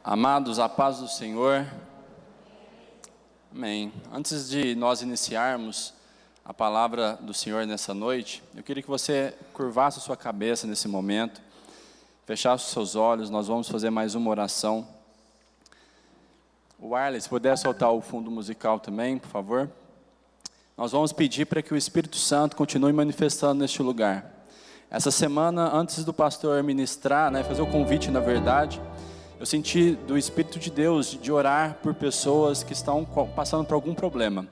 Amados, a paz do Senhor. Amém. Antes de nós iniciarmos a palavra do Senhor nessa noite, eu queria que você curvasse a sua cabeça nesse momento, fechasse os seus olhos. Nós vamos fazer mais uma oração. O Arlen, se puder soltar o fundo musical também, por favor. Nós vamos pedir para que o Espírito Santo continue manifestando neste lugar. Essa semana, antes do pastor ministrar, fazer o convite, na verdade, eu senti do Espírito de Deus de orar por pessoas que estão passando por algum problema.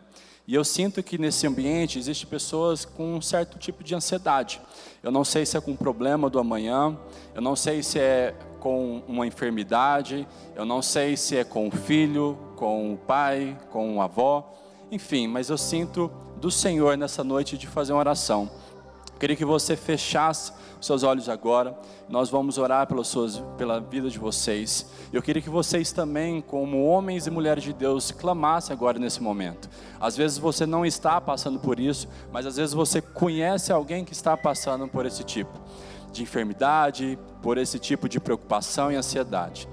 E eu sinto que nesse ambiente existem pessoas com um certo tipo de ansiedade. Eu não sei se é com um problema do amanhã, eu não sei se é com uma enfermidade, eu não sei se é com o filho, com o pai, com a avó, enfim, mas eu sinto do Senhor nessa noite de fazer uma oração. Eu queria que você fechasse os seus olhos agora. Nós vamos orar pela vida de vocês. Eu queria que vocês também, como homens e mulheres de Deus, clamassem agora nesse momento. Às vezes você não está passando por isso, mas às vezes você conhece alguém que está passando por esse tipo de enfermidade, por esse tipo de preocupação e ansiedade.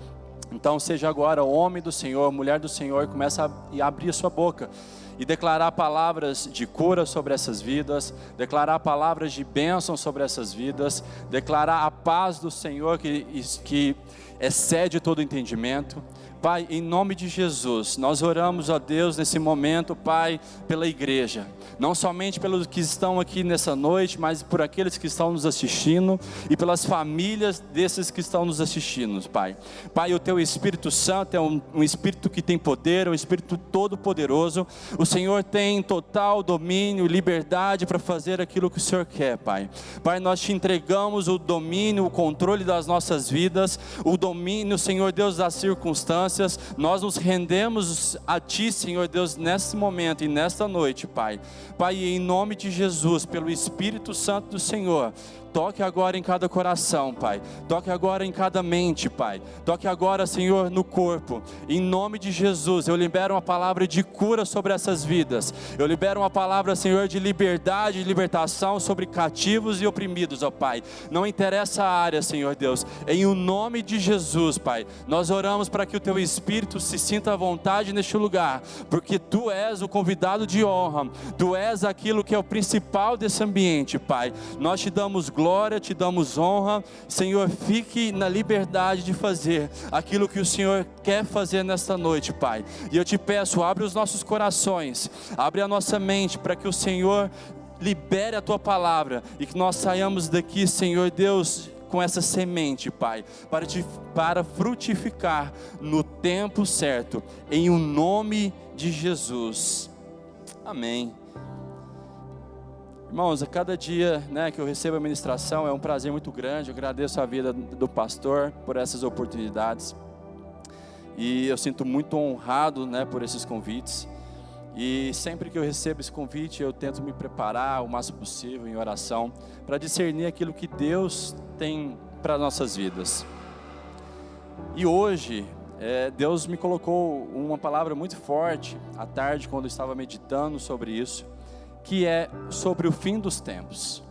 Então seja agora homem do Senhor, mulher do Senhor, começa a abrir a sua boca e declarar palavras de cura sobre essas vidas, declarar palavras de bênção sobre essas vidas, declarar a paz do Senhor que excede todo entendimento. Pai, em nome de Jesus, nós oramos a Deus nesse momento, Pai, pela igreja, não somente pelos que estão aqui nessa noite, mas por aqueles que estão nos assistindo e pelas famílias desses que estão nos assistindo, Pai. Pai, o Teu Espírito Santo é um Espírito que tem poder, um Espírito todo poderoso. O Senhor tem total domínio e liberdade para fazer aquilo que o Senhor quer, Pai. Pai, nós Te entregamos o domínio, o controle das nossas vidas, o domínio, Senhor Deus, das circunstâncias. Nós nos rendemos a Ti, Senhor Deus, nesse momento e nesta noite, Pai. Pai, em nome de Jesus, pelo Espírito Santo do Senhor, toque agora em cada coração, Pai. Toque agora em cada mente, Pai. Toque agora, Senhor, no corpo. Em nome de Jesus, eu libero uma palavra de cura sobre essas vidas. Eu libero uma palavra, Senhor, de liberdade e libertação sobre cativos e oprimidos, ó Pai. Não interessa a área, Senhor Deus. Em o nome de Jesus, Pai, nós oramos para que o Teu Espírito se sinta à vontade neste lugar, porque Tu és o convidado de honra. Tu és aquilo que é o principal desse ambiente, Pai. Nós Te damos glória, Te damos honra. Senhor, fique na liberdade de fazer aquilo que o Senhor quer fazer nesta noite, Pai. E eu Te peço, abre os nossos corações, abre a nossa mente, para que o Senhor libere a Tua palavra, e que nós saiamos daqui, Senhor Deus, com essa semente, Pai, para frutificar no tempo certo, em o nome de Jesus, amém. Irmãos, a cada dia que eu recebo a ministração é um prazer muito grande. Eu agradeço a vida do pastor por essas oportunidades, e eu sinto muito honrado por esses convites. E sempre que eu recebo esse convite, eu tento me preparar o máximo possível em oração, para discernir aquilo que Deus tem para nossas vidas. E hoje, Deus me colocou uma palavra muito forte à tarde, quando eu estava meditando sobre isso, que é sobre o fim dos tempos.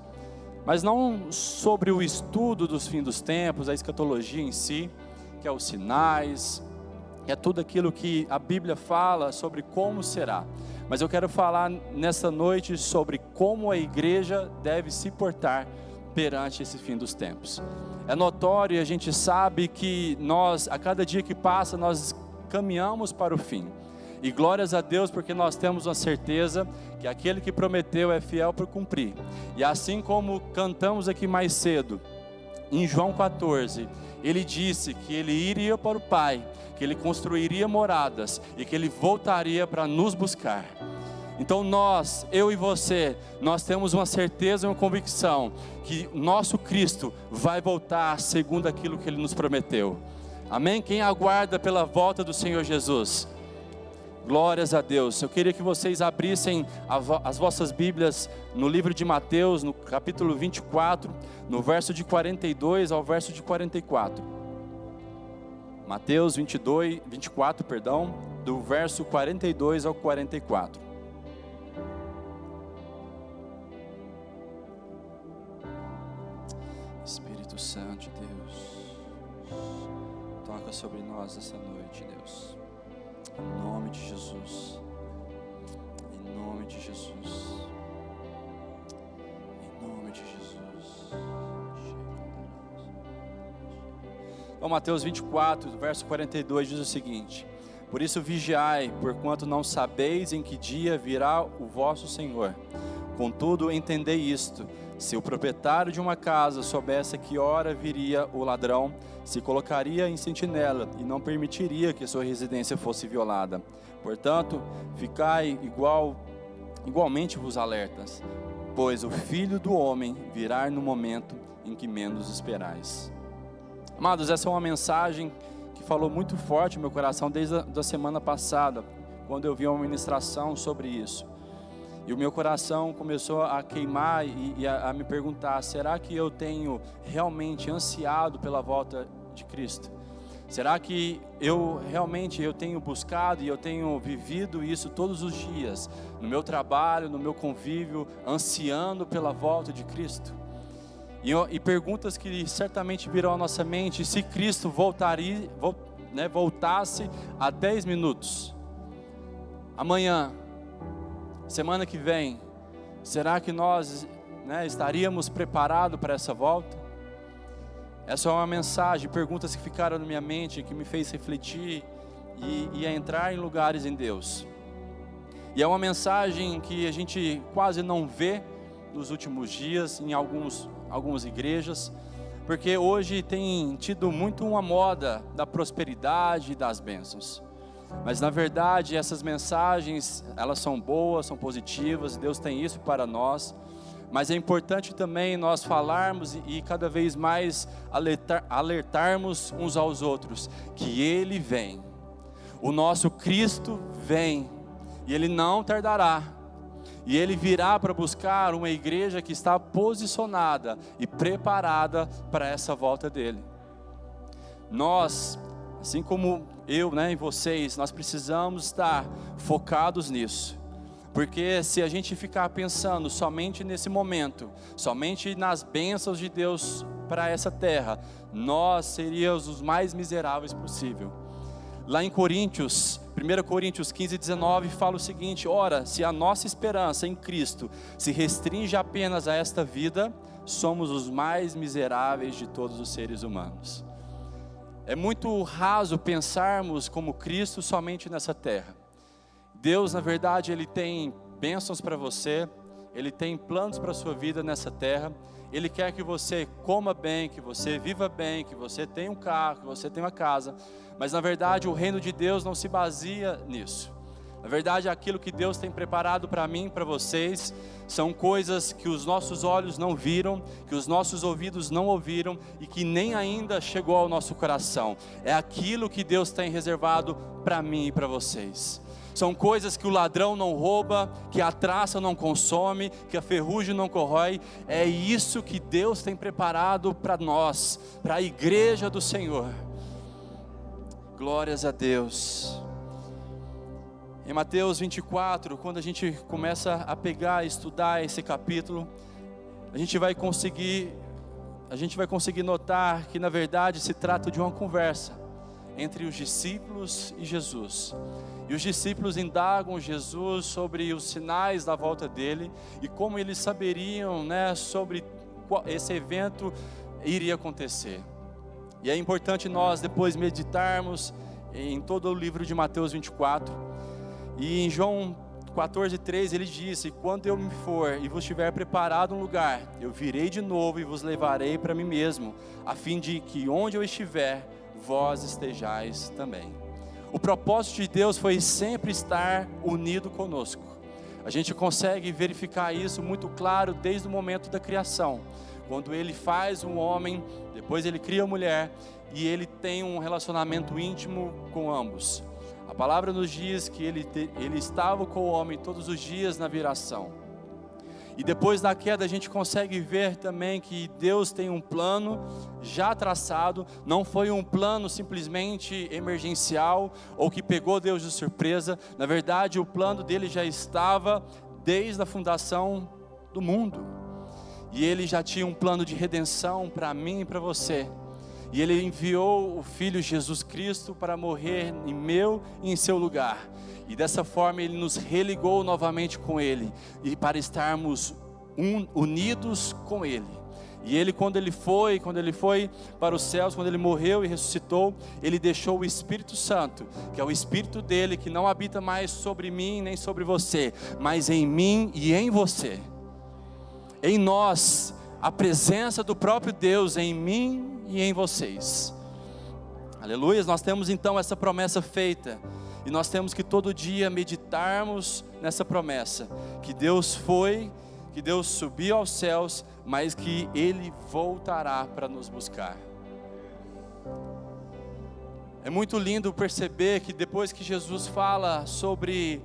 Mas não sobre o estudo dos fins dos tempos, a escatologia em si, que é os sinais, que é tudo aquilo que a Bíblia fala sobre como será. Mas eu quero falar nessa noite sobre como a igreja deve se portar perante esse fim dos tempos. É notório e a gente sabe que nós, a cada dia que passa, nós caminhamos para o fim. E glórias a Deus, porque nós temos uma certeza que aquele que prometeu é fiel para cumprir. E assim como cantamos aqui mais cedo, em João 14, ele disse que ele iria para o Pai, que ele construiria moradas e que ele voltaria para nos buscar. Então nós, eu e você, nós temos uma certeza e uma convicção que nosso Cristo vai voltar segundo aquilo que ele nos prometeu. Amém? Quem aguarda pela volta do Senhor Jesus? Glórias a Deus. Eu queria que vocês abrissem as vossas Bíblias no livro de Mateus, no capítulo 24, no verso de 42 ao verso de 44. Mateus 24, do verso 42 ao 44. Espírito Santo de Deus, toca sobre nós essa noite, Deus. Em nome de Jesus. Em nome de Jesus. Em nome de Jesus. Então, Mateus 24, verso 42 diz o seguinte: por isso vigiai, porquanto não sabeis em que dia virá o vosso Senhor. Contudo, entendei isto: se o proprietário de uma casa soubesse a que hora viria o ladrão, se colocaria em sentinela e não permitiria que sua residência fosse violada. Portanto, ficai igualmente vos alertas, pois o Filho do Homem virá no momento em que menos esperais. Amados, essa é uma mensagem que falou muito forte no meu coração desde a semana passada, quando eu vi uma ministração sobre isso. E o meu coração começou a queimar e a me perguntar: será que eu tenho realmente ansiado pela volta de Cristo? Será que eu tenho buscado e eu tenho vivido isso todos os dias, no meu trabalho, no meu convívio, ansiando pela volta de Cristo? E perguntas que certamente virão à nossa mente: se Cristo voltasse a 10 minutos, amanhã, semana que vem, será que nós estaríamos preparados para essa volta? Essa é uma mensagem, perguntas que ficaram na minha mente, que me fez refletir e a entrar em lugares em Deus. E é uma mensagem que a gente quase não vê nos últimos dias em algumas igrejas, porque hoje tem tido muito uma moda da prosperidade e das bênçãos. Mas na verdade essas mensagens, elas são boas, são positivas, Deus tem isso para nós. Mas é importante também nós falarmos e cada vez mais alertarmos uns aos outros que Ele vem. O nosso Cristo vem e Ele não tardará. E Ele virá para buscar uma igreja que está posicionada e preparada para essa volta dEle. Nós, assim como eu e vocês, nós precisamos estar focados nisso. Porque se a gente ficar pensando somente nesse momento, somente nas bênçãos de Deus para essa terra, nós seríamos os mais miseráveis possível. Lá em 1 Coríntios 15:19 fala o seguinte: ora, se a nossa esperança em Cristo se restringe apenas a esta vida, somos os mais miseráveis de todos os seres humanos. É muito raso pensarmos como Cristo somente nessa terra. Deus, na verdade, Ele tem bênçãos para você, Ele tem planos para a sua vida nessa terra. Ele quer que você coma bem, que você viva bem, que você tenha um carro, que você tenha uma casa. Mas na verdade o reino de Deus não se baseia nisso. Na verdade, aquilo que Deus tem preparado para mim e para vocês são coisas que os nossos olhos não viram, que os nossos ouvidos não ouviram e que nem ainda chegou ao nosso coração. É aquilo que Deus tem reservado para mim e para vocês. São coisas que o ladrão não rouba, que a traça não consome, que a ferrugem não corrói. É isso que Deus tem preparado para nós, para a igreja do Senhor. Glórias a Deus. Em Mateus 24, quando a gente começa a pegar e estudar esse capítulo, a gente vai conseguir notar que na verdade se trata de uma conversa entre os discípulos e Jesus. E os discípulos indagam Jesus sobre os sinais da volta dele e como eles saberiam, sobre esse evento iria acontecer. E é importante nós depois meditarmos em todo o livro de Mateus 24. E em João 14:3 ele disse: quando eu me for e vos tiver preparado um lugar, eu virei de novo e vos levarei para mim mesmo, a fim de que onde eu estiver, vós estejais também. O propósito de Deus foi sempre estar unido conosco. A gente consegue verificar isso muito claro desde o momento da criação. Quando Ele faz um homem, depois Ele cria a mulher e Ele tem um relacionamento íntimo com ambos. A palavra nos diz que ele estava com o homem todos os dias na viração. E depois da queda a gente consegue ver também que Deus tem um plano já traçado. Não foi um plano simplesmente emergencial ou que pegou Deus de surpresa. Na verdade o plano dele já estava desde a fundação do mundo. E ele já tinha um plano de redenção para mim e para você. E Ele enviou o Filho Jesus Cristo para morrer em meu e em seu lugar. E dessa forma Ele nos religou novamente com Ele, e para estarmos unidos com Ele. E Ele, quando Ele foi para os céus, quando Ele morreu e ressuscitou, Ele deixou o Espírito Santo, que é o Espírito dEle, que não habita mais sobre mim nem sobre você, mas em mim e em você. Em nós, a presença do próprio Deus em mim e em vocês. Aleluia, nós temos então essa promessa feita, e nós temos que todo dia meditarmos nessa promessa, que Deus foi, que Deus subiu aos céus, mas que Ele voltará para nos buscar. É muito lindo perceber que depois que Jesus fala sobre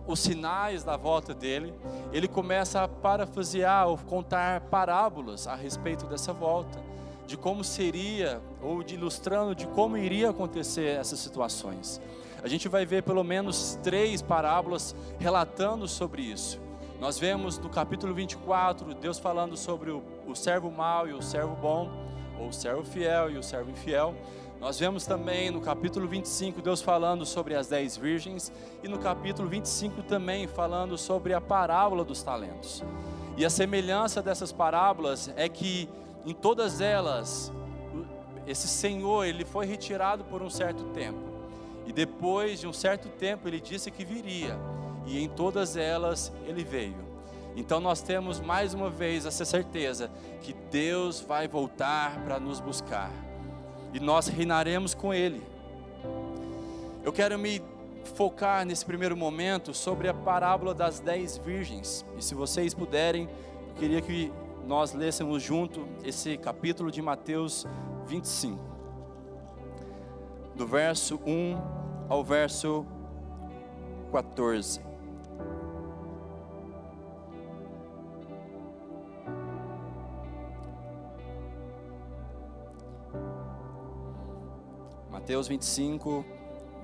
os sinais da volta dele, Ele começa a parafrasear ou contar parábolas a respeito dessa volta, de como seria, ou de ilustrando de como iria acontecer essas situações. A gente vai ver pelo menos 3 parábolas relatando sobre isso. Nós vemos no capítulo 24, Deus falando sobre o servo mau e o servo bom, ou o servo fiel e o servo infiel. Nós vemos também no capítulo 25, Deus falando sobre as 10 virgens, e no capítulo 25 também falando sobre a parábola dos talentos. E a semelhança dessas parábolas é que em todas elas, esse Senhor, Ele foi retirado por um certo tempo, e depois de um certo tempo Ele disse que viria, e em todas elas Ele veio. Então nós temos mais uma vez essa certeza que Deus vai voltar para nos buscar, e nós reinaremos com Ele. Eu quero me focar nesse primeiro momento sobre a parábola das 10 virgens, e se vocês puderem, eu queria que nós lêssemos junto esse capítulo de Mateus 25, do verso 1 ao verso 14. Mateus 25,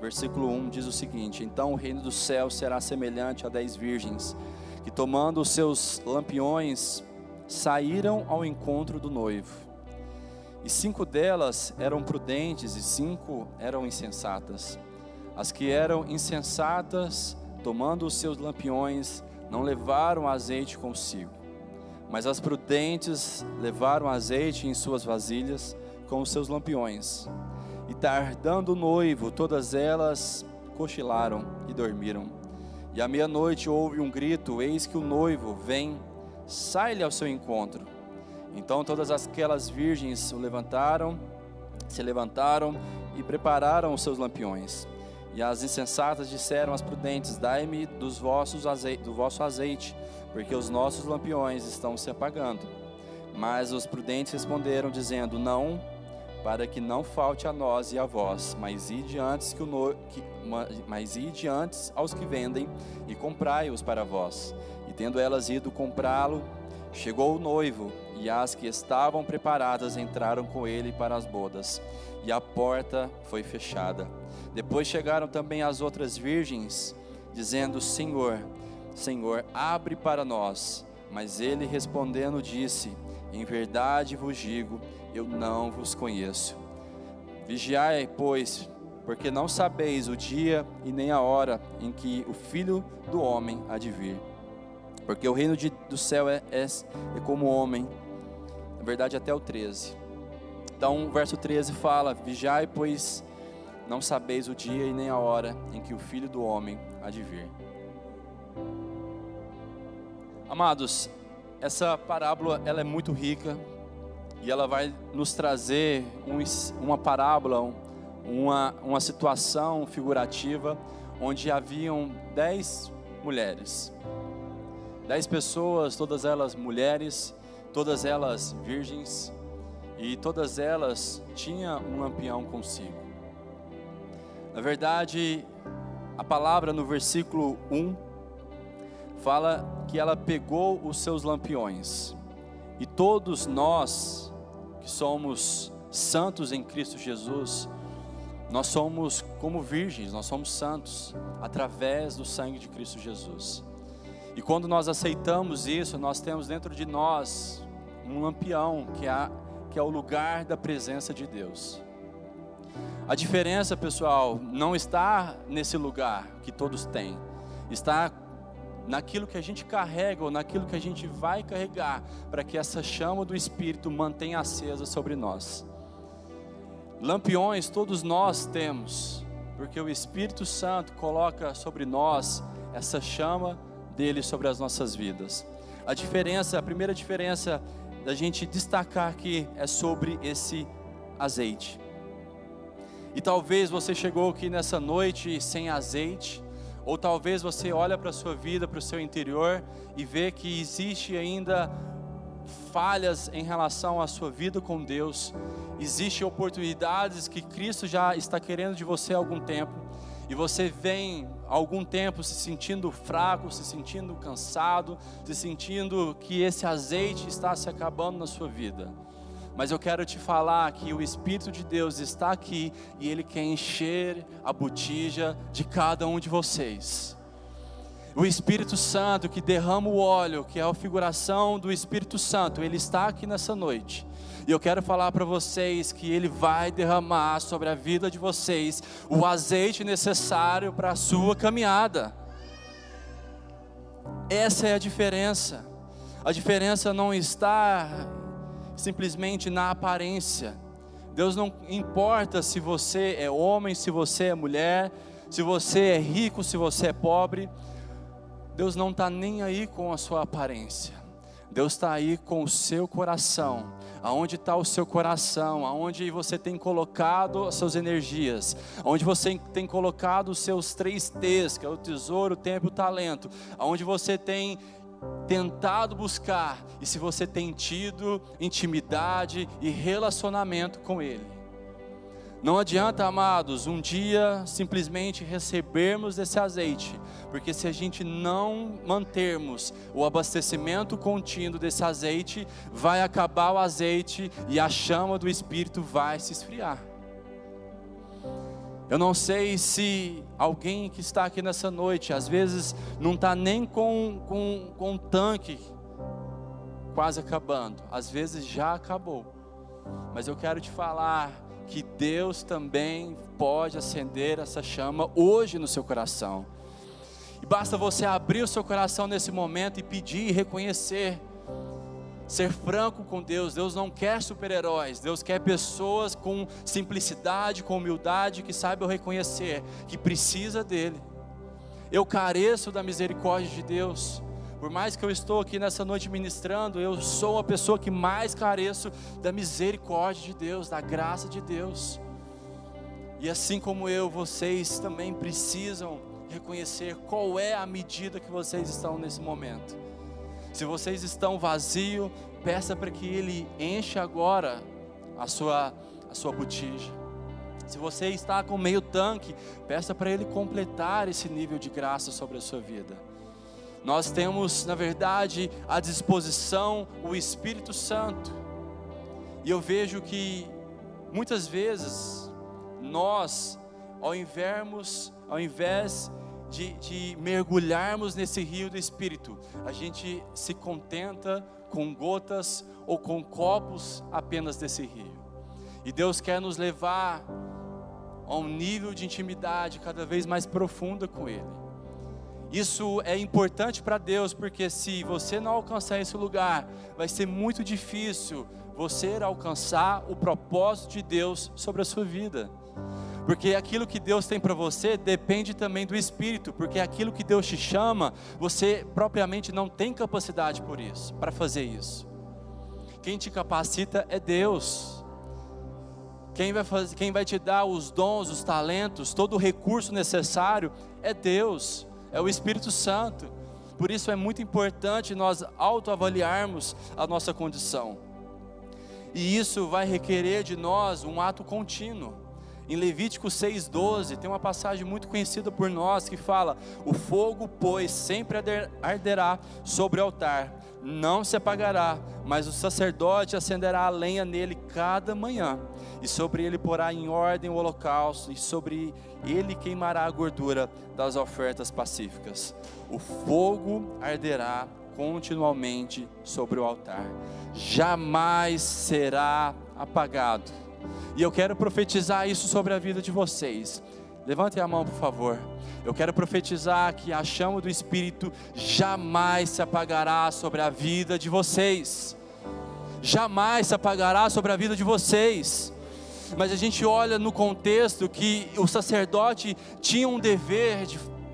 versículo 1 diz o seguinte: então o reino do céu será semelhante a 10 virgens, que tomando os seus lampiões, saíram ao encontro do noivo. E 5 delas eram prudentes e 5 eram insensatas. As que eram insensatas, tomando os seus lampiões, não levaram azeite consigo. Mas as prudentes levaram azeite em suas vasilhas com os seus lampiões. E tardando o noivo, todas elas cochilaram e dormiram. E à meia-noite houve um grito: eis que o noivo vem, sai-lhe ao seu encontro. Então todas aquelas virgens se levantaram e prepararam os seus lampiões. E as insensatas disseram às prudentes: dai-me do vosso azeite, porque os nossos lampiões estão se apagando. Mas os prudentes responderam, dizendo: não, para que não falte a nós e a vós, mas ide antes aos que vendem e comprai-os para vós. E tendo elas ido comprá-lo, chegou o noivo, e as que estavam preparadas entraram com ele para as bodas, e a porta foi fechada. Depois chegaram também as outras virgens, dizendo: Senhor, Senhor, abre para nós. Mas ele respondendo disse: em verdade vos digo, eu não vos conheço. Vigiai, pois, porque não sabeis o dia e nem a hora em que o Filho do Homem há de vir. Porque o reino do céu é como o homem. Na verdade, até o 13. Então, o verso 13 fala: vigiai, pois não sabeis o dia e nem a hora em que o Filho do Homem há de vir. Amados, essa parábola ela é muito rica, e ela vai nos trazer uma parábola, uma situação figurativa, onde haviam 10 mulheres, 10 pessoas, todas elas mulheres, todas elas virgens, e todas elas tinham um lampião consigo. Na verdade, a palavra no versículo 1 fala que ela pegou os seus lampiões. E todos nós que somos santos em Cristo Jesus, nós somos como virgens, nós somos santos através do sangue de Cristo Jesus. E quando nós aceitamos isso, nós temos dentro de nós um lampião, que é o lugar da presença de Deus. A diferença, pessoal, não está nesse lugar que todos têm, está naquilo que a gente carrega ou naquilo que a gente vai carregar, para que essa chama do Espírito mantenha acesa sobre nós. Lampiões todos nós temos, porque o Espírito Santo coloca sobre nós essa chama dele sobre as nossas vidas. A primeira diferença da gente destacar aqui é sobre esse azeite. E talvez você chegou aqui nessa noite sem azeite, ou talvez você olha para a sua vida, para o seu interior e vê que existe ainda falhas em relação à sua vida com Deus. Existem oportunidades que Cristo já está querendo de você há algum tempo, e você vem há algum tempo se sentindo fraco, se sentindo cansado, se sentindo que esse azeite está se acabando na sua vida. Mas eu quero te falar que o Espírito de Deus está aqui e Ele quer encher a botija de cada um de vocês. O Espírito Santo que derrama o óleo, que é a figuração do Espírito Santo, Ele está aqui nessa noite. E eu quero falar para vocês que Ele vai derramar sobre a vida de vocês o azeite necessário para a sua caminhada. Essa é a diferença. A diferença não está simplesmente na aparência. Deus não importa se você é homem, se você é mulher, se você é rico, se você é pobre. Deus não está nem aí com a sua aparência. Deus está aí com o seu coração. Aonde está o seu coração? Aonde você tem colocado as suas energias? Aonde você tem colocado os seus 3 T's, que é o tesouro, o tempo e o talento? Aonde você tem tentado buscar, e se você tem tido intimidade e relacionamento com Ele. Não adianta, amados, um dia simplesmente recebermos esse azeite, porque se a gente não mantermos o abastecimento contínuo desse azeite, vai acabar o azeite e a chama do Espírito vai se esfriar. Eu não sei se alguém que está aqui nessa noite, às vezes não está nem com um tanque quase acabando, às vezes já acabou, mas eu quero te falar que Deus também pode acender essa chama hoje no seu coração, e basta você abrir o seu coração nesse momento e pedir e reconhecer, ser franco com Deus. Deus não quer super-heróis, Deus quer pessoas com simplicidade, com humildade, que saibam reconhecer que precisa dEle. Eu careço da misericórdia de Deus. Por mais que eu estou aqui nessa noite ministrando, eu sou a pessoa que mais careço da misericórdia de Deus, da graça de Deus. E assim como eu, vocês também precisam reconhecer qual é a medida que vocês estão nesse momento. Se vocês estão vazios, peça para que Ele encha agora a sua botija. Se você está com meio tanque, peça para Ele completar esse nível de graça sobre a sua vida. Nós temos, na verdade, à disposição o Espírito Santo. E eu vejo que muitas vezes nós, ao invés de mergulharmos nesse rio do Espírito, a gente se contenta com gotas ou com copos apenas desse rio. E Deus quer nos levar a um nível de intimidade cada vez mais profunda com Ele. Isso é importante para Deus, porque se você não alcançar esse lugar, vai ser muito difícil você alcançar o propósito de Deus sobre a sua vida. Porque aquilo que Deus tem para você depende também do Espírito, porque aquilo que Deus te chama, você propriamente não tem capacidade por isso, para fazer isso. Quem te capacita é Deus. Quem vai te dar os dons, os talentos, todo o recurso necessário é Deus, é o Espírito Santo. Por isso é muito importante nós autoavaliarmos a nossa condição. E isso vai requerer de nós um ato contínuo. Em Levítico 6,12, tem uma passagem muito conhecida por nós que fala: o fogo, pois, sempre arderá sobre o altar, não se apagará, mas o sacerdote acenderá a lenha nele cada manhã, e sobre ele porá em ordem o holocausto, e sobre ele queimará a gordura das ofertas pacíficas. O fogo arderá continuamente sobre o altar, jamais será apagado. E eu quero profetizar isso sobre a vida de vocês. Levantem a mão, por favor. Eu quero profetizar que a chama do Espírito jamais se apagará sobre a vida de vocês. Jamais se apagará sobre a vida de vocês. Mas a gente olha no contexto que o sacerdote tinha um dever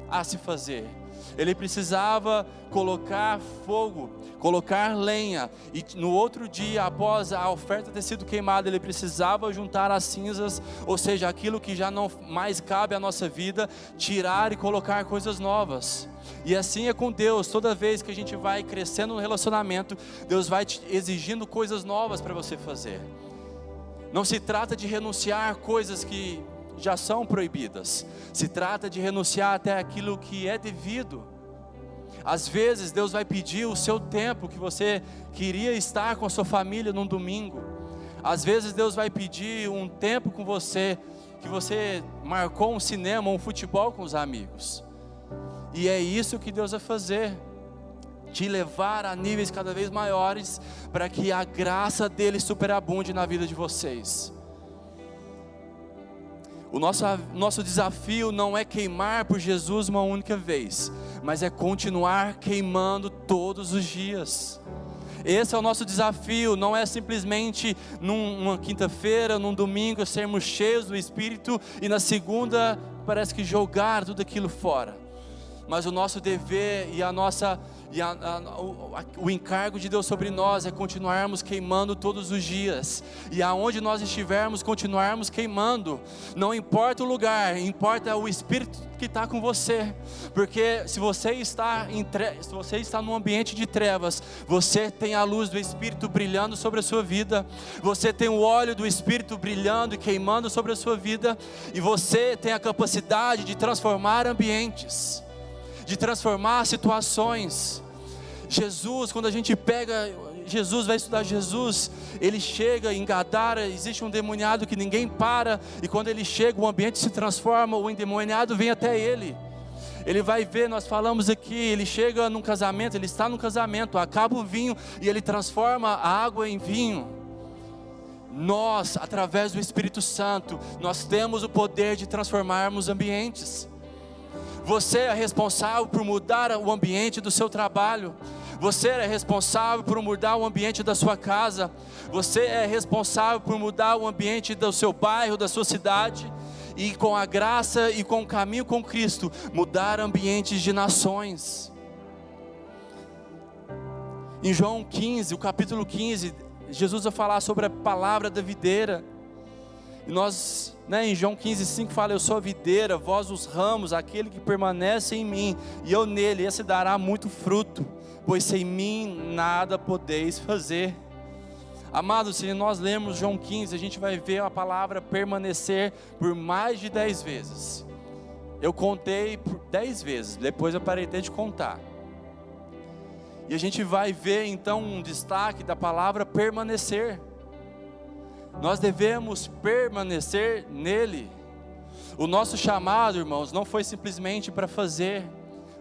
a se fazer. Ele precisava colocar fogo, colocar lenha, e no outro dia, após a oferta ter sido queimada, ele precisava juntar as cinzas, ou seja, aquilo que já não mais cabe à nossa vida, tirar e colocar coisas novas. E assim é com Deus. Toda vez que a gente vai crescendo no relacionamento, Deus vai te exigindo coisas novas para você fazer. Não se trata de renunciar a coisas que já são proibidas, se trata de renunciar até aquilo que é devido. Às vezes Deus vai pedir o seu tempo que você queria estar com a sua família num domingo. Às vezes Deus vai pedir um tempo com você, que você marcou um cinema, um futebol com os amigos. E é isso que Deus vai fazer, te levar a níveis cada vez maiores, para que a graça dele superabunde na vida de vocês. O nosso desafio não é queimar por Jesus uma única vez, mas é continuar queimando todos os dias. Esse é o nosso desafio. Não é simplesmente numa quinta-feira, num domingo, sermos cheios do Espírito e na segunda parece que jogar tudo aquilo fora. Mas o nosso dever e o encargo de Deus sobre nós é continuarmos queimando todos os dias, e aonde nós estivermos, continuarmos queimando. Não importa o lugar, importa o Espírito que está com você, porque se você está num ambiente de trevas, você tem a luz do Espírito brilhando sobre a sua vida, você tem o óleo do Espírito brilhando e queimando sobre a sua vida, e você tem a capacidade de transformar ambientes, de transformar situações. Jesus, quando a gente pega Jesus, vai estudar Jesus, ele chega em Gadara, existe um endemoniado que ninguém para, e quando ele chega o ambiente se transforma, o endemoniado vem até ele. Ele vai ver, nós falamos aqui, ele chega num casamento, ele está num casamento, acaba o vinho e ele transforma a água em vinho. Nós, através do Espírito Santo, nós temos o poder de transformarmos ambientes. Você é responsável por mudar o ambiente do seu trabalho. Você é responsável por mudar o ambiente da sua casa. Você é responsável por mudar o ambiente do seu bairro, da sua cidade. E com a graça e com o caminho com Cristo, mudar ambientes de nações. Em João 15, o capítulo 15, Jesus vai falar sobre a palavra da videira. E nós, em João 15:5 fala: eu sou a videira, vós os ramos, aquele que permanece em mim, e eu nele, esse dará muito fruto, pois sem mim nada podeis fazer. Amados, se nós lermos João 15, a gente vai ver a palavra permanecer por mais de 10 vezes. Eu contei por 10 vezes, depois eu parei até de contar. E a gente vai ver então um destaque da palavra permanecer. Nós devemos permanecer nele. O nosso chamado, irmãos, não foi simplesmente para fazer.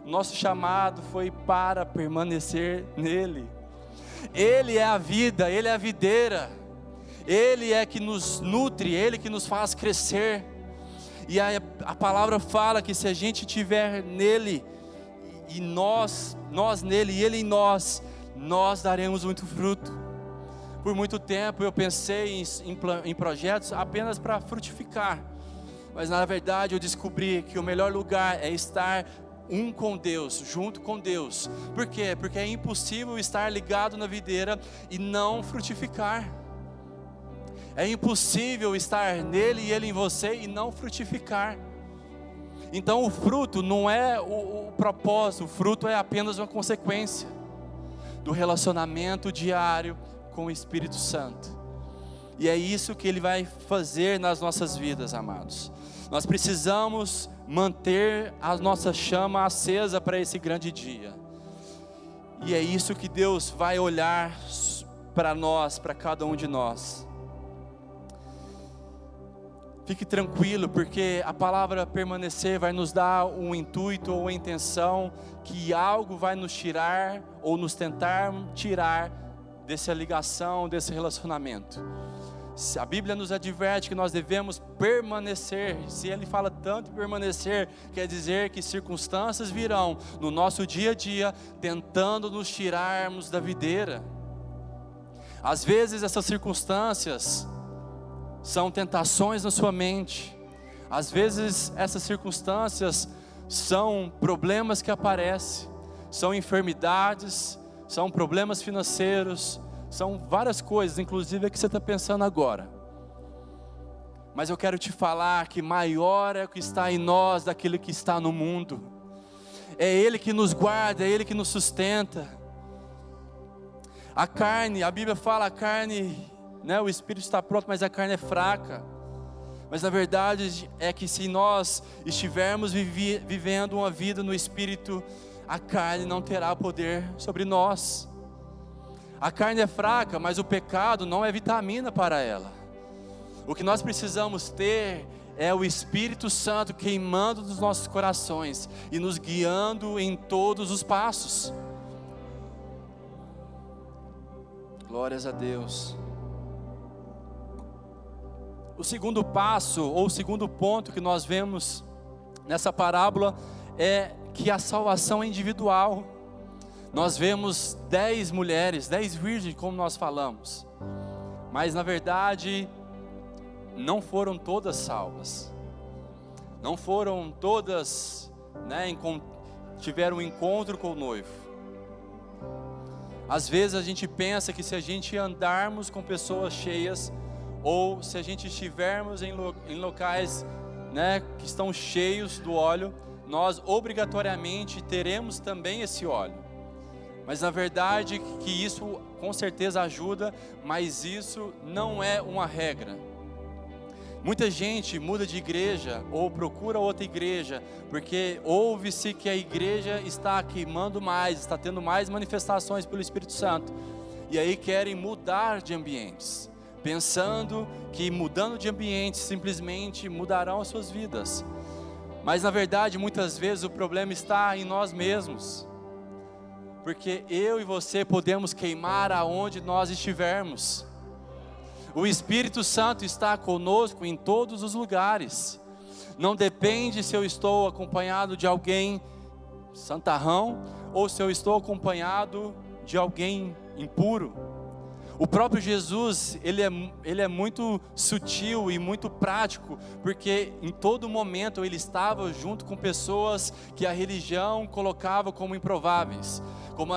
O nosso chamado foi para permanecer nele. Ele é a vida, ele é a videira. Ele é que nos nutre, ele que nos faz crescer. E a palavra fala que se a gente estiver nele, e nós nele e ele em nós daremos muito fruto. Por muito tempo eu pensei em projetos apenas para frutificar, mas na verdade eu descobri que o melhor lugar é estar com Deus, junto com Deus. Por quê? Porque é impossível estar ligado na videira e não frutificar. É impossível estar nele e ele em você e não frutificar. Então o fruto não é o propósito, o fruto é apenas uma consequência do relacionamento diário com o Espírito Santo. E é isso que ele vai fazer nas nossas vidas, amados. Nós precisamos manter a nossa chama acesa para esse grande dia. E é isso que Deus vai olhar para nós, para cada um de nós. Fique tranquilo, porque a palavra permanecer vai nos dar um intuito ou uma intenção que algo vai nos tirar ou nos tentar tirar dessa ligação, desse relacionamento. A Bíblia nos adverte que nós devemos permanecer. Se Ele fala tanto permanecer, quer dizer que circunstâncias virão no nosso dia a dia, tentando nos tirarmos da videira. Às vezes essas circunstâncias são tentações na sua mente. Às vezes essas circunstâncias são problemas que aparecem, são enfermidades, são problemas financeiros, são várias coisas, inclusive a que você está pensando agora. Mas eu quero te falar que maior é o que está em nós daquilo que está no mundo. É Ele que nos guarda, é Ele que nos sustenta. A carne, a Bíblia fala, a carne, né, o espírito está pronto, mas a carne é fraca. Mas na verdade é que se nós estivermos vivendo uma vida no espírito, a carne não terá poder sobre nós. A carne é fraca, mas o pecado não é vitamina para ela. O que nós precisamos ter é o Espírito Santo queimando nos nossos corações e nos guiando em todos os passos. Glórias a Deus. O segundo passo, ou o segundo ponto que nós vemos nessa parábola é que a salvação é individual. Nós vemos 10 mulheres, 10 virgens, como nós falamos, mas na verdade não foram todas salvas, não foram todas, tiveram um encontro com o noivo. Às vezes a gente pensa que se a gente andarmos com pessoas cheias, ou se a gente estivermos em locais, que estão cheios do óleo, nós obrigatoriamente teremos também esse óleo. Mas na verdade que isso com certeza ajuda, mas isso não é uma regra. Muita gente muda de igreja ou procura outra igreja, porque ouve-se que a igreja está queimando mais, está tendo mais manifestações pelo Espírito Santo, e aí querem mudar de ambientes, pensando que mudando de ambiente simplesmente mudarão as suas vidas. Mas na verdade muitas vezes o problema está em nós mesmos, porque eu e você podemos queimar aonde nós estivermos. O Espírito Santo está conosco em todos os lugares. Não depende se eu estou acompanhado de alguém santarrão ou se eu estou acompanhado de alguém impuro. O próprio Jesus, ele é muito sutil e muito prático, porque em todo momento ele estava junto com pessoas que a religião colocava como improváveis, como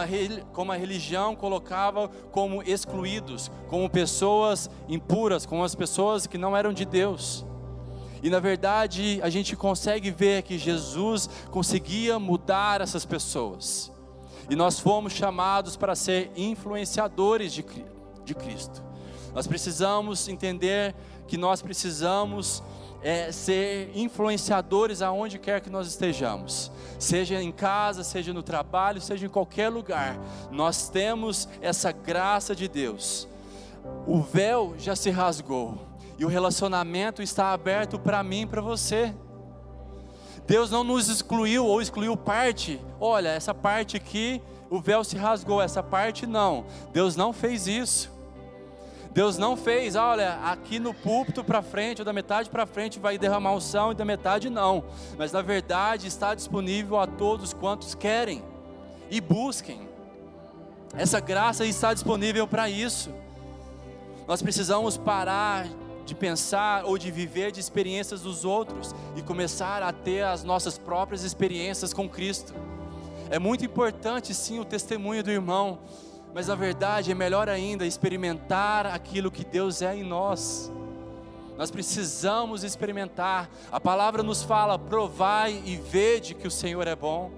a religião colocava como excluídos, como pessoas impuras, como as pessoas que não eram de Deus. E na verdade a gente consegue ver que Jesus conseguia mudar essas pessoas, e nós fomos chamados para ser influenciadores de Cristo. Nós precisamos entender que nós precisamos ser influenciadores aonde quer que nós estejamos, seja em casa, seja no trabalho, seja em qualquer lugar. Nós temos essa graça de Deus. O véu já se rasgou e o relacionamento está aberto para mim e para você. Deus não nos excluiu ou excluiu parte. Olha, essa parte aqui o véu se rasgou, essa parte não. Deus não fez isso. Deus não fez, olha, aqui no púlpito para frente, ou da metade para frente vai derramar unção, e da metade não. Mas na verdade está disponível a todos quantos querem e busquem. Essa graça está disponível para isso. Nós precisamos parar de pensar ou de viver de experiências dos outros e começar a ter as nossas próprias experiências com Cristo. É muito importante sim o testemunho do irmão, mas na verdade é melhor ainda experimentar aquilo que Deus é em nós. Nós precisamos experimentar. A palavra nos fala: provai e vede que o Senhor é bom.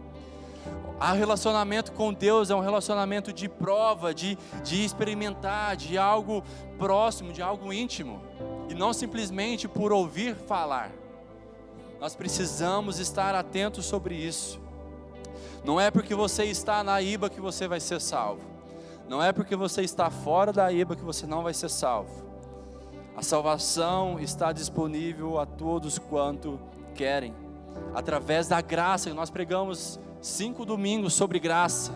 O relacionamento com Deus é um relacionamento de prova, de experimentar, de algo próximo, de algo íntimo, e não simplesmente por ouvir falar. Nós precisamos estar atentos sobre isso. Não é porque você está na IBA que você vai ser salvo. Não é porque você está fora da IBA que você não vai ser salvo. A salvação está disponível a todos quanto querem, através da graça. Nós pregamos 5 domingos sobre graça.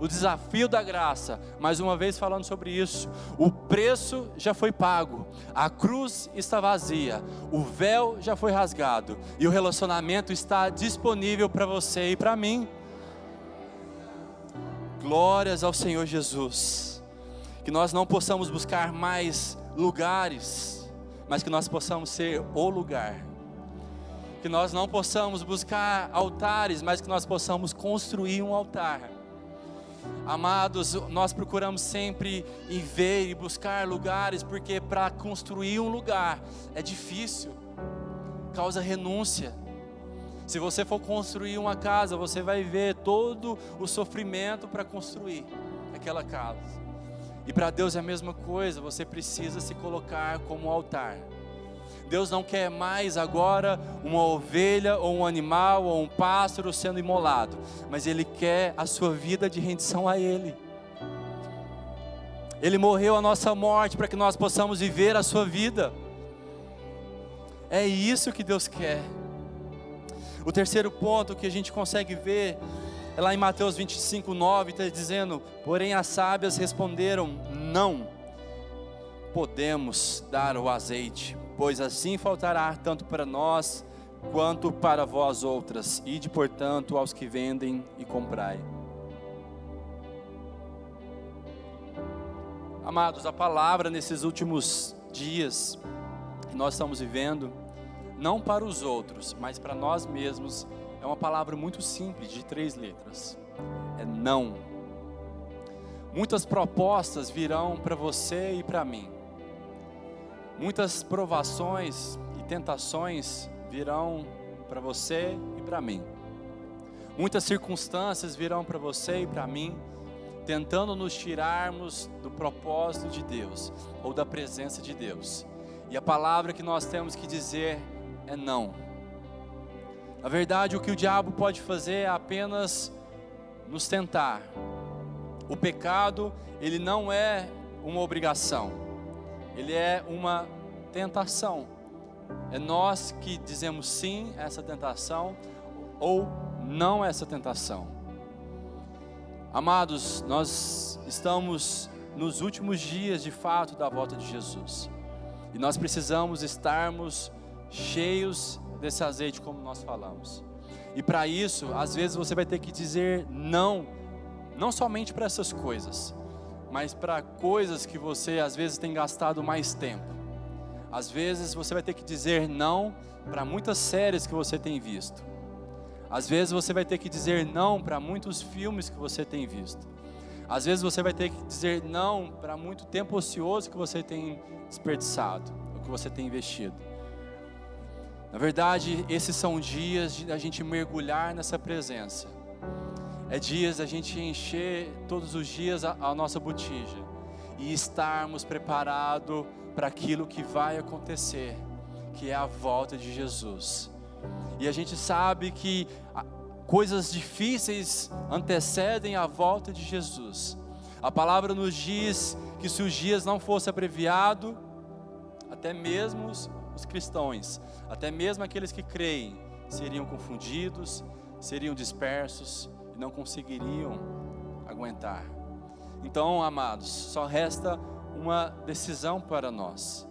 o desafio da graça, mais uma vez falando sobre isso, o preço já foi pago, a cruz está vazia, o véu já foi rasgado, e o relacionamento está disponível para você e para mim. Glórias ao Senhor Jesus. Que nós não possamos buscar mais lugares, mas que nós possamos ser o lugar. Que nós não possamos buscar altares, mas que nós possamos construir um altar. Amados, nós procuramos sempre ir ver e buscar lugares, porque para construir um lugar é difícil, causa renúncia. Se você for construir uma casa, você vai ver todo o sofrimento para construir aquela casa. E para Deus é a mesma coisa, você precisa se colocar como altar. Deus não quer mais agora uma ovelha ou um animal ou um pássaro sendo imolado, mas Ele quer a sua vida de rendição a Ele. Ele morreu a nossa morte para que nós possamos viver a sua vida. É isso que Deus quer. O terceiro ponto que a gente consegue ver é lá em Mateus 25:9, está dizendo: porém as sábias responderam: não podemos dar o azeite, pois assim faltará tanto para nós quanto para vós outras. Ide, portanto, aos que vendem e comprai. Amados, a palavra nesses últimos dias que nós estamos vivendo, não para os outros, mas para nós mesmos, é uma palavra muito simples, de 3 letras. É não. Muitas propostas virão para você e para mim. Muitas provações e tentações virão para você e para mim. Muitas circunstâncias virão para você e para mim, tentando nos tirarmos do propósito de Deus, ou da presença de Deus. E a palavra que nós temos que dizer é não. Na verdade, o que o diabo pode fazer é apenas nos tentar. O pecado, ele não é uma obrigação, ele é uma tentação. É nós que dizemos sim a essa tentação ou não a essa tentação. Amados, nós estamos nos últimos dias de fato da volta de Jesus, e nós precisamos estarmos cheios desse azeite, como nós falamos. E para isso, às vezes você vai ter que dizer não, não somente para essas coisas, mas para coisas que você às vezes tem gastado mais tempo. Às vezes você vai ter que dizer não para muitas séries que você tem visto. Às vezes você vai ter que dizer não para muitos filmes que você tem visto. Às vezes você vai ter que dizer não para muito tempo ocioso que você tem desperdiçado, ou que você tem investido. Na verdade, esses são dias de a gente mergulhar nessa presença. É dias da gente encher todos os dias a nossa botija e estarmos preparados para aquilo que vai acontecer, que é a volta de Jesus. E a gente sabe que coisas difíceis antecedem a volta de Jesus. A palavra nos diz que se os dias não fossem abreviados, até mesmo os cristãos, até mesmo aqueles que creem, seriam confundidos, seriam dispersos e não conseguiriam aguentar. Então, amados, só resta uma decisão para nós: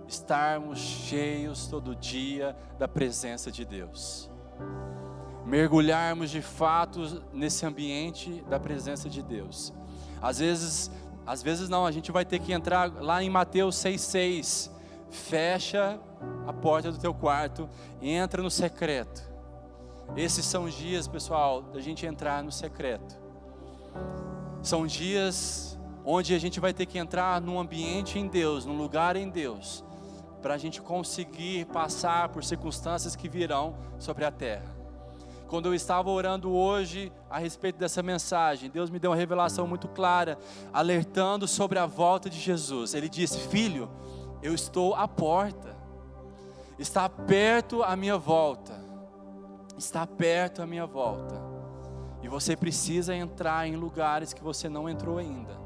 estarmos cheios todo dia da presença de Deus, mergulharmos de fato nesse ambiente da presença de Deus. Às vezes não, a gente vai ter que entrar lá em Mateus 6,6, fecha a porta do teu quarto, entra no secreto. Esses são os dias, pessoal, da gente entrar no secreto. São dias onde a gente vai ter que entrar num ambiente em Deus, num lugar em Deus, para a gente conseguir passar por circunstâncias que virão sobre a terra. Quando eu estava orando hoje a respeito dessa mensagem, Deus me deu uma revelação muito clara, alertando sobre a volta de Jesus. Ele disse: filho, eu estou à porta, está perto a minha volta, está perto a minha volta, e você precisa entrar em lugares que você não entrou ainda.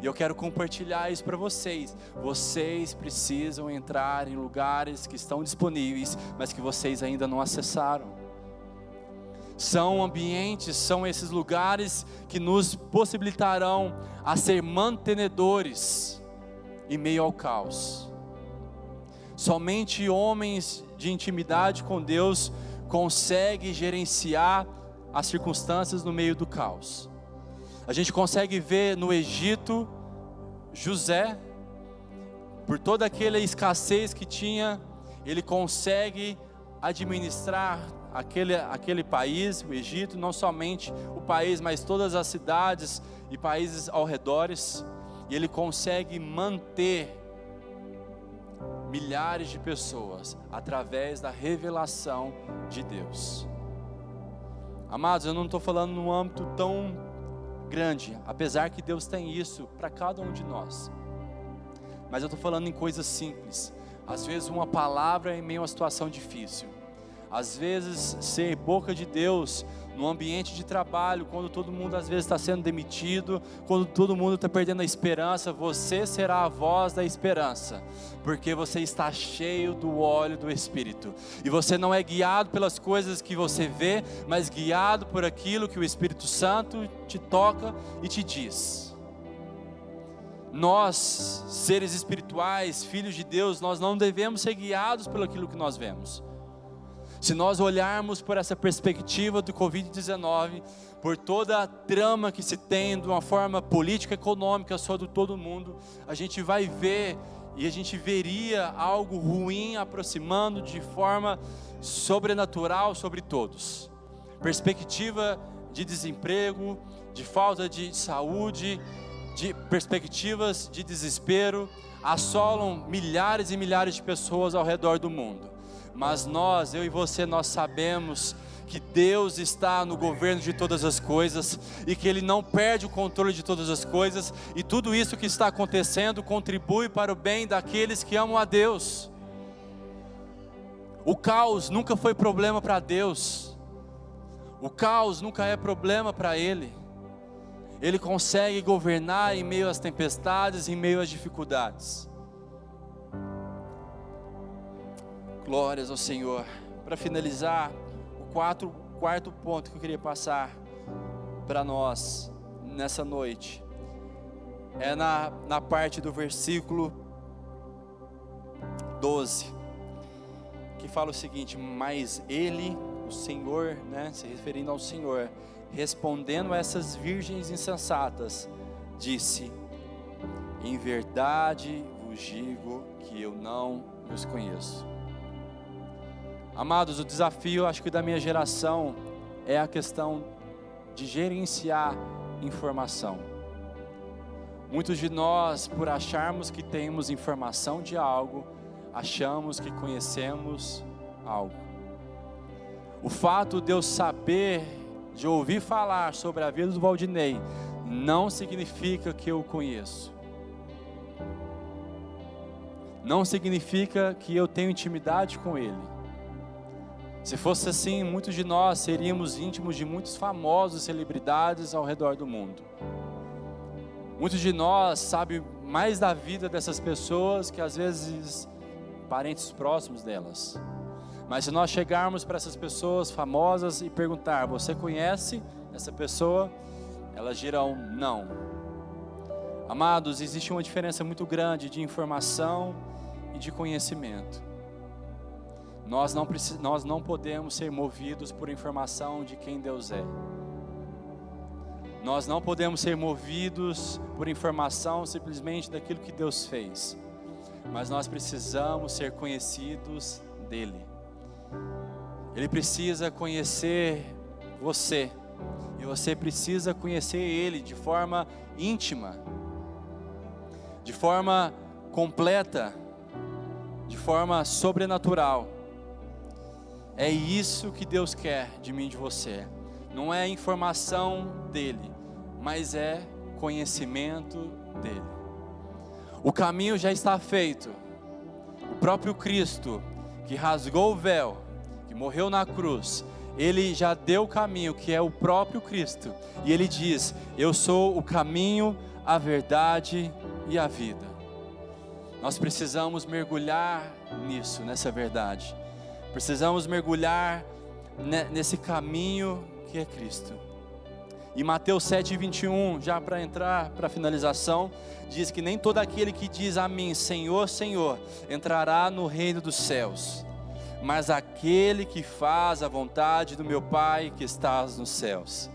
E eu quero compartilhar isso para vocês. Vocês precisam entrar em lugares que estão disponíveis, mas que vocês ainda não acessaram. São ambientes, são esses lugares que nos possibilitarão a ser mantenedores em meio ao caos. Somente homens de intimidade com Deus conseguem gerenciar as circunstâncias no meio do caos. A gente consegue ver no Egito, José, por toda aquela escassez que tinha, ele consegue administrar aquele país, o Egito, não somente o país, mas todas as cidades e países ao redor, e ele consegue manter milhares de pessoas através da revelação de Deus. Amados, eu não estou falando num âmbito tão grande, apesar que Deus tem isso para cada um de nós, mas eu estou falando em coisas simples. Às vezes uma palavra em meio a uma situação difícil, às vezes ser boca de Deus no ambiente de trabalho, quando todo mundo às vezes está sendo demitido, quando todo mundo está perdendo a esperança, você será a voz da esperança, porque você está cheio do óleo do Espírito, e você não é guiado pelas coisas que você vê, mas guiado por aquilo que o Espírito Santo te toca e te diz. Nós, seres espirituais, filhos de Deus, nós não devemos ser guiados pelo aquilo que nós vemos. Se nós olharmos por essa perspectiva do Covid-19, por toda a trama que se tem de uma forma política, econômica sobre todo mundo, a gente vai ver e a gente veria algo ruim aproximando de forma sobrenatural sobre todos. Perspectiva de desemprego, de falta de saúde, de perspectivas de desespero, assolam milhares e milhares de pessoas ao redor do mundo. Mas nós, eu e você, nós sabemos que Deus está no governo de todas as coisas e que Ele não perde o controle de todas as coisas, e tudo isso que está acontecendo contribui para o bem daqueles que amam a Deus. O caos nunca foi problema para Deus, o caos nunca é problema para Ele. Ele consegue governar em meio às tempestades, em meio às dificuldades. Glórias ao Senhor. Para finalizar, o quarto ponto que eu queria passar para nós nessa noite é na parte do versículo 12, que fala o seguinte: mas ele, o Senhor, se referindo ao Senhor, respondendo a essas virgens insensatas, disse: em verdade vos digo que eu não os conheço. Amados, o desafio, acho que da minha geração, é a questão de gerenciar informação. Muitos de nós, por acharmos que temos informação de algo, achamos que conhecemos algo. O fato de eu saber, de ouvir falar sobre a vida do Valdinei, não significa que eu o conheço. Não significa que eu tenho intimidade com ele. Se fosse assim, muitos de nós seríamos íntimos de muitos famosos celebridades ao redor do mundo. Muitos de nós sabem mais da vida dessas pessoas que às vezes parentes próximos delas. Mas se nós chegarmos para essas pessoas famosas e perguntar: você conhece essa pessoa? Elas dirão não. Amados, existe uma diferença muito grande de informação e de conhecimento. Nós não podemos ser movidos por informação de quem Deus é. Nós não podemos ser movidos por informação simplesmente daquilo que Deus fez. Mas nós precisamos ser conhecidos dEle. Ele precisa conhecer você. E você precisa conhecer Ele de forma íntima, de forma completa, de forma sobrenatural. É isso que Deus quer de mim e de você. Não é informação dEle, mas é conhecimento dEle. O caminho já está feito. O próprio Cristo, que rasgou o véu, que morreu na cruz, Ele já deu o caminho, que é o próprio Cristo. E Ele diz: eu sou o caminho, a verdade e a vida. Nós precisamos mergulhar nisso, nessa verdade. Precisamos mergulhar nesse caminho que é Cristo. E Mateus 7:21, já para entrar para a finalização, diz que nem todo aquele que diz a mim, Senhor, Senhor, entrará no reino dos céus, mas aquele que faz a vontade do meu Pai que estás nos céus.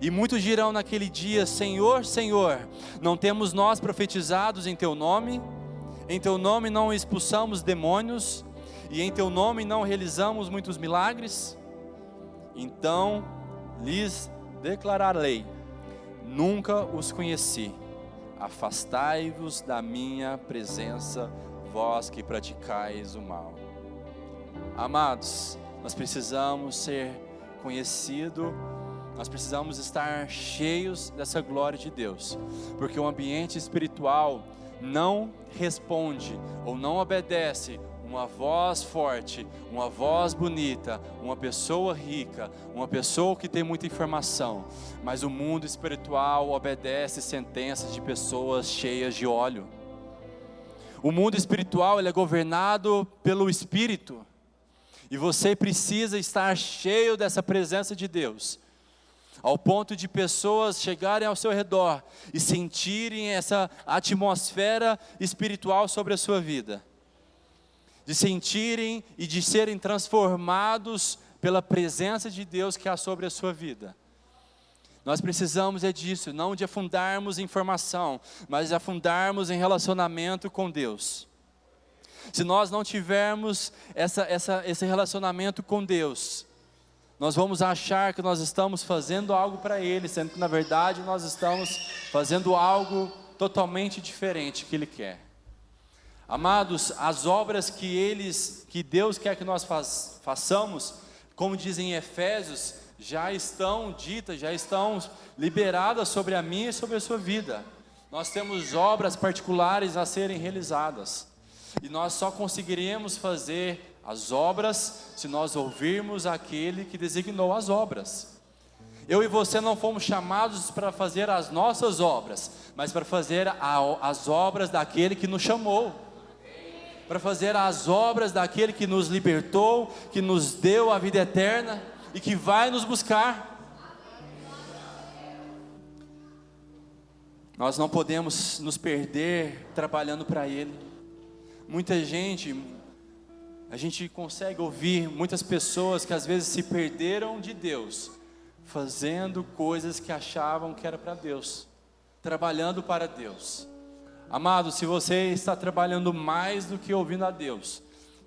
E muitos dirão naquele dia, Senhor, Senhor, não temos nós profetizados em Teu nome? Em Teu nome não expulsamos demônios? E em Teu nome não realizamos muitos milagres? Então lhes declararei, nunca os conheci, afastai-vos da minha presença, vós que praticais o mal. Amados, nós precisamos ser conhecidos, nós precisamos estar cheios dessa glória de Deus, porque o ambiente espiritual não responde ou não obedece uma voz forte, uma voz bonita, uma pessoa rica, uma pessoa que tem muita informação, mas o mundo espiritual obedece sentenças de pessoas cheias de óleo. O mundo espiritual, ele é governado pelo Espírito, e você precisa estar cheio dessa presença de Deus, ao ponto de pessoas chegarem ao seu redor e sentirem essa atmosfera espiritual sobre a sua vida, de sentirem e de serem transformados pela presença de Deus que há sobre a sua vida. Nós precisamos disso, não de afundarmos em informação, mas de afundarmos em relacionamento com Deus. Se nós não tivermos esse relacionamento com Deus, nós vamos achar que nós estamos fazendo algo para Ele, sendo que na verdade nós estamos fazendo algo totalmente diferente que Ele quer. Amados, as obras que Deus quer que nós façamos, como dizem em Efésios, já estão ditas, já estão liberadas sobre a minha e sobre a sua vida. Nós temos obras particulares a serem realizadas, e nós só conseguiremos fazer as obras se nós ouvirmos aquele que designou as obras. Eu e você não fomos chamados para fazer as nossas obras, mas para fazer as obras daquele que nos chamou, para fazer as obras daquele que nos libertou, que nos deu a vida eterna e que vai nos buscar. Nós não podemos nos perder trabalhando para Ele. Muita gente, a gente consegue ouvir muitas pessoas que às vezes se perderam de Deus, fazendo coisas que achavam que era para Deus, trabalhando para Deus. Amado, se você está trabalhando mais do que ouvindo a Deus,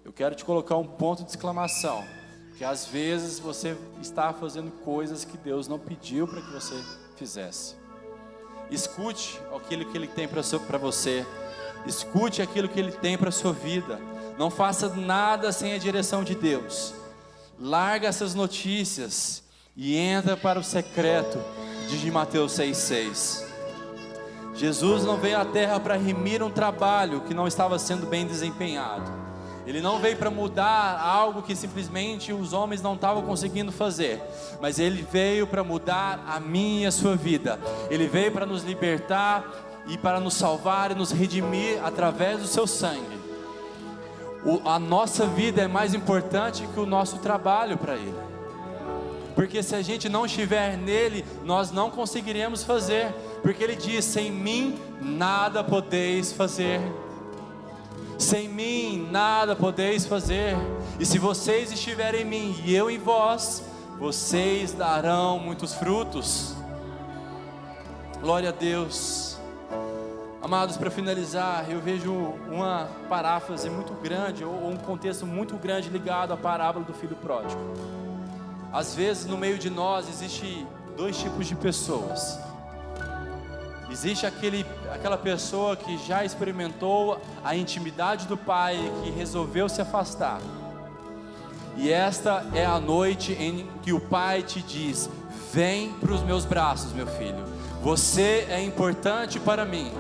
eu quero te colocar um ponto de exclamação, que às vezes você está fazendo coisas que Deus não pediu para que você fizesse. Escute aquilo que Ele tem para você, escute aquilo que Ele tem para a sua vida, não faça nada sem a direção de Deus. Larga essas notícias e entra para o secreto de Mateus 6,6. Jesus não veio à terra para remir um trabalho que não estava sendo bem desempenhado. Ele não veio para mudar algo que simplesmente os homens não estavam conseguindo fazer, mas Ele veio para mudar a minha e a sua vida. Ele veio para nos libertar e para nos salvar e nos redimir através do seu sangue. A nossa vida é mais importante que o nosso trabalho para Ele, porque se a gente não estiver nele, nós não conseguiremos fazer, porque Ele diz, sem mim nada podeis fazer, sem mim nada podeis fazer, e se vocês estiverem em mim e eu em vós, vocês darão muitos frutos. Glória a Deus. Amados, para finalizar, eu vejo uma paráfrase muito grande, ou um contexto muito grande ligado à parábola do filho pródigo. Às vezes no meio de nós existe dois tipos de pessoas. Existe aquela pessoa que já experimentou a intimidade do Pai, que resolveu se afastar. E esta é a noite em que o Pai te diz, vem para os meus braços, meu filho, você é importante para mim,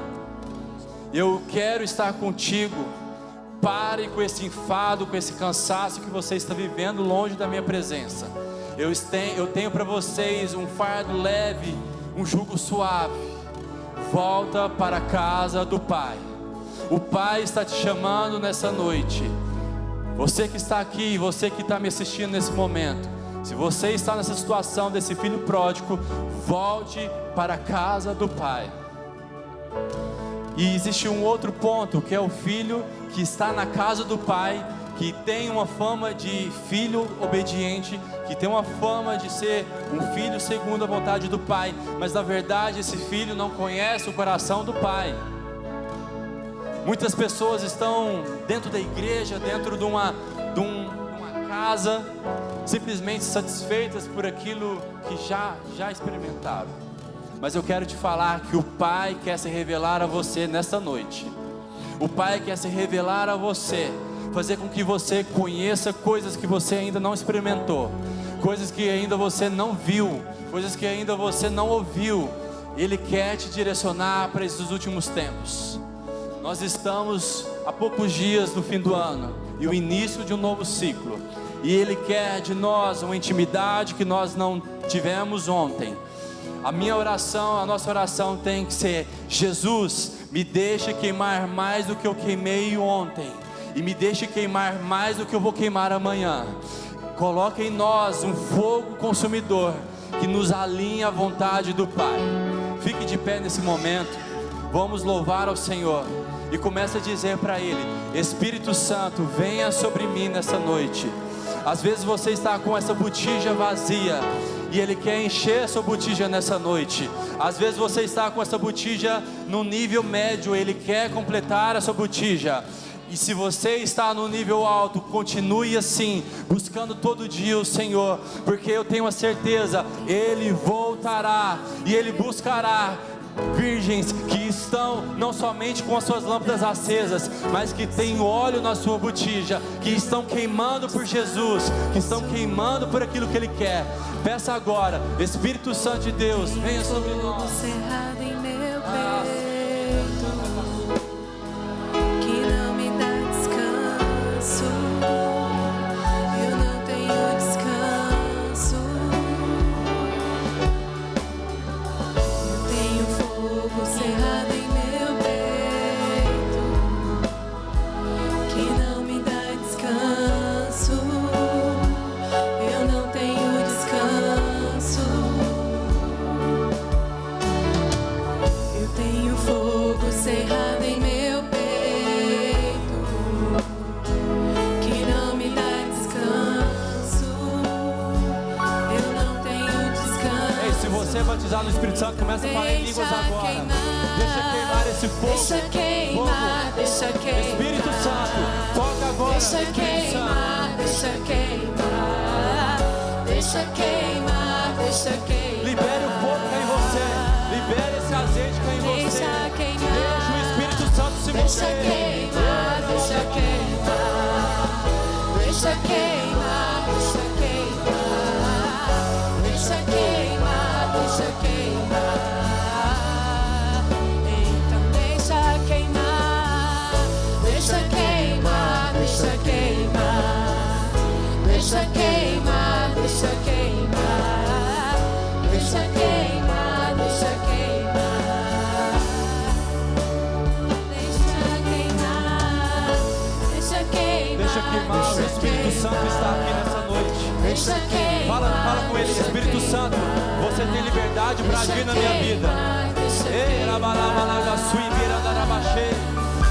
eu quero estar contigo. Pare com esse enfado, com esse cansaço que você está vivendo longe da minha presença. Eu tenho para vocês um fardo leve, um jugo suave. Volta para a casa do Pai. O Pai está te chamando nessa noite. Você que está aqui, você que está me assistindo nesse momento, Se você está nessa situação desse filho pródigo, volte para a casa do pai. E existe um outro ponto, que é o filho que está na casa do pai, que tem uma fama de filho obediente, que tem uma fama de ser um filho segundo a vontade do pai, mas na verdade esse filho não conhece o coração do pai. Muitas pessoas estão dentro da igreja, dentro de uma casa, simplesmente satisfeitas por aquilo que já experimentaram. Mas eu quero te falar que o Pai quer se revelar a você nesta noite. O Pai quer se revelar a você, fazer com que você conheça coisas que você ainda não experimentou, coisas que ainda você não viu, coisas que ainda você não ouviu. Ele quer te direcionar para esses últimos tempos. Nós estamos a poucos dias do fim do ano e o início de um novo ciclo. E Ele quer de nós uma intimidade que nós não tivemos ontem. A minha oração, a nossa oração tem que ser: Jesus, me deixa queimar mais do que eu queimei ontem, e me deixe queimar mais do que eu vou queimar amanhã. Coloque em nós um fogo consumidor que nos alinhe à vontade do Pai. Fique de pé nesse momento. Vamos louvar ao Senhor e comece a dizer para Ele: Espírito Santo, venha sobre mim nessa noite. Às vezes você está com essa botija vazia e Ele quer encher a sua botija nessa noite. Às vezes você está com essa botija no nível médio, Ele quer completar a sua botija. E se você está no nível alto, continue assim, buscando todo dia o Senhor, porque eu tenho a certeza, Ele voltará e Ele buscará virgens que estão não somente com as suas lâmpadas acesas, mas que têm óleo na sua botija, que estão queimando por Jesus, que estão queimando por aquilo que Ele quer. Peça agora: Espírito Santo de Deus, venha sobre nós. Cerrado em meu peito, que não me dá descanso. Eu não tenho descanso. Eu tenho fogo cerrado em meu peito, que não me dá descanso. Eu não tenho descanso. Eu tenho fogo cerrado em meu peito, que não me dá descanso. Eu não tenho descanso. Ei, se você é batizado no Espírito Santo, começa a falar em línguas agora. Deixa queimar esse fogo. Deixa queimar, deixa queimar. Espírito Santo, toca agora. Deixa Espírito queimar, Santo. deixa queimar. Deixa queimar, deixa queimar. Libere o fogo que é em você. Libere esse azeite que é em você. Deixa queimar. Deixa o Espírito Santo se Deixa mover. queimar, deixa queimar. Deixa queimar, deixa queimar. Deixa queimar, deixa queimar. Então deixa queimar. Deixa queimar, deixa queimar. Deixa queimar, deixa queimar. Deixa queimar, deixa queimar. Deixa queimar, O Espírito Santo está aqui nessa noite. deixa queimar. Fala com Ele: Espírito Santo, você tem liberdade para agir na minha vida. Ei,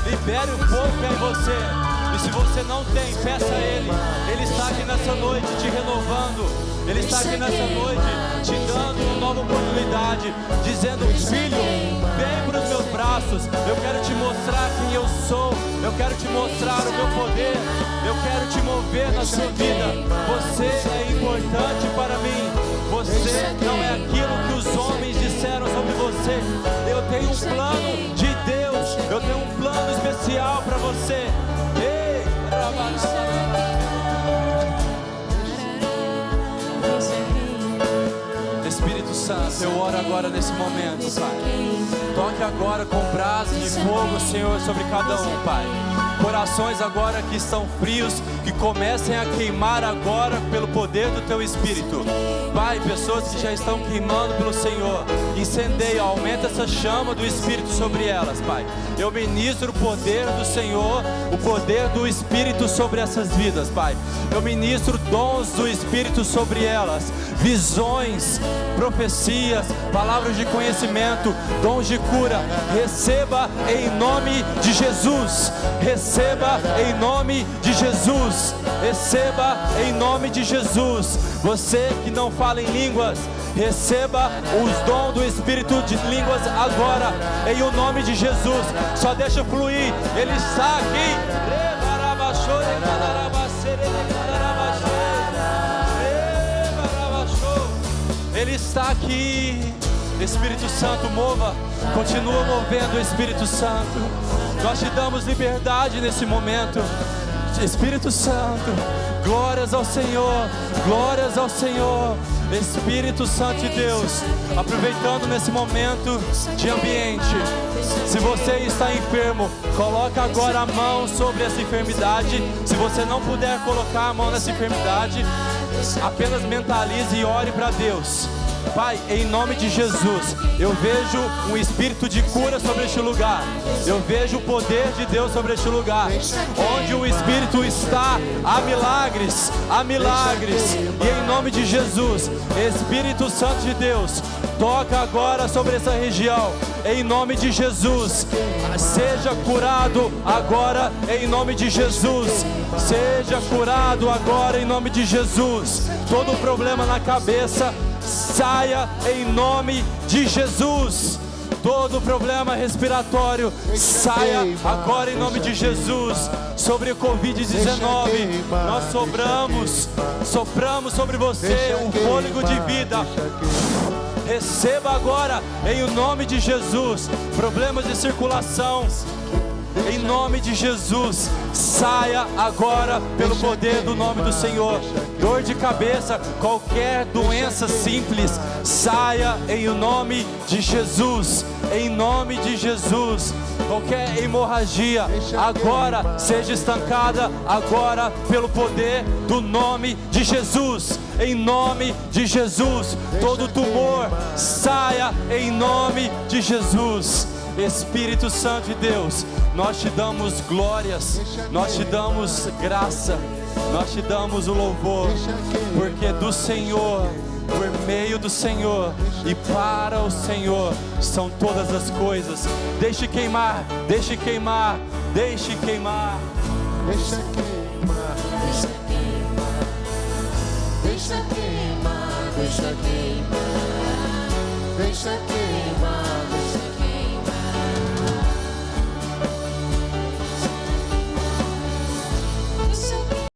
libere o fogo que é em você. E se você não tem, peça a Ele. Ele está aqui nessa noite te renovando. Ele está aqui nessa noite te dando uma nova oportunidade, dizendo: filho, vem para os meus braços. Eu quero te mostrar quem eu sou. Eu quero te mostrar o meu poder. Eu quero te mover na sua vida. Você é importante para mim. Você não é aquilo que os homens disseram sobre você. Eu tenho um plano de Deus. Eu tenho um plano especial para você. Ei, Espírito Santo, eu oro agora nesse momento, Pai. Toque agora com brasas de fogo, Senhor, sobre cada um, Pai. Corações agora que estão frios, que comecem a queimar agora pelo poder do Teu Espírito. Pai, pessoas que já estão queimando pelo Senhor, incendeia, aumenta essa chama do Espírito sobre elas, Pai. Eu ministro o poder do Senhor, o poder do Espírito sobre essas vidas, Pai. Eu ministro dons do Espírito sobre elas, visões, profecias, palavras de conhecimento, dons de cura. Receba em nome de Jesus. Receba em nome de Jesus. Receba em nome de Jesus. Você que não fala em línguas, receba os dons do Espírito de línguas agora, em o nome de Jesus. Só deixa fluir, Ele está aqui. Ele está aqui. Espírito Santo, mova, continua movendo, Espírito Santo. Nós te damos liberdade nesse momento. Espírito Santo, glórias ao Senhor, glórias ao Senhor. Espírito Santo de Deus, aproveitando nesse momento de ambiente, se você está enfermo, coloca agora a mão sobre essa enfermidade. Se você não puder colocar a mão nessa enfermidade, apenas mentalize e ore para Deus. Pai, em nome de Jesus, eu vejo um espírito de cura sobre este lugar. Eu vejo o poder de Deus sobre este lugar. Onde o Espírito está, há milagres, há milagres. E em nome de Jesus, Espírito Santo de Deus, toca agora sobre essa região. Em nome de Jesus, seja curado agora em nome de Jesus. Seja curado agora em nome de Jesus. Todo problema na cabeça, saia em nome de Jesus. Todo problema respiratório, saia agora em nome de Jesus. Sobre o Covid-19, nós sopramos sobre você um fôlego de vida. Receba agora em nome de Jesus. Problemas de circulação, em nome de Jesus, saia agora pelo poder do nome do Senhor. Dor de cabeça, qualquer doença simples, saia em nome de Jesus. Em nome de Jesus. Qualquer hemorragia agora seja estancada agora pelo poder do nome de Jesus. Em nome de Jesus. Todo tumor saia em nome de Jesus. Espírito Santo de Deus, nós te damos glórias, nós te damos graça, nós te damos o louvor, porque do Senhor, por meio do Senhor e para o Senhor são todas as coisas. Deixe queimar, deixe queimar, deixe queimar. Deixa queimar, deixa queimar, deixa queimar, deixa queimar, deixa queimar.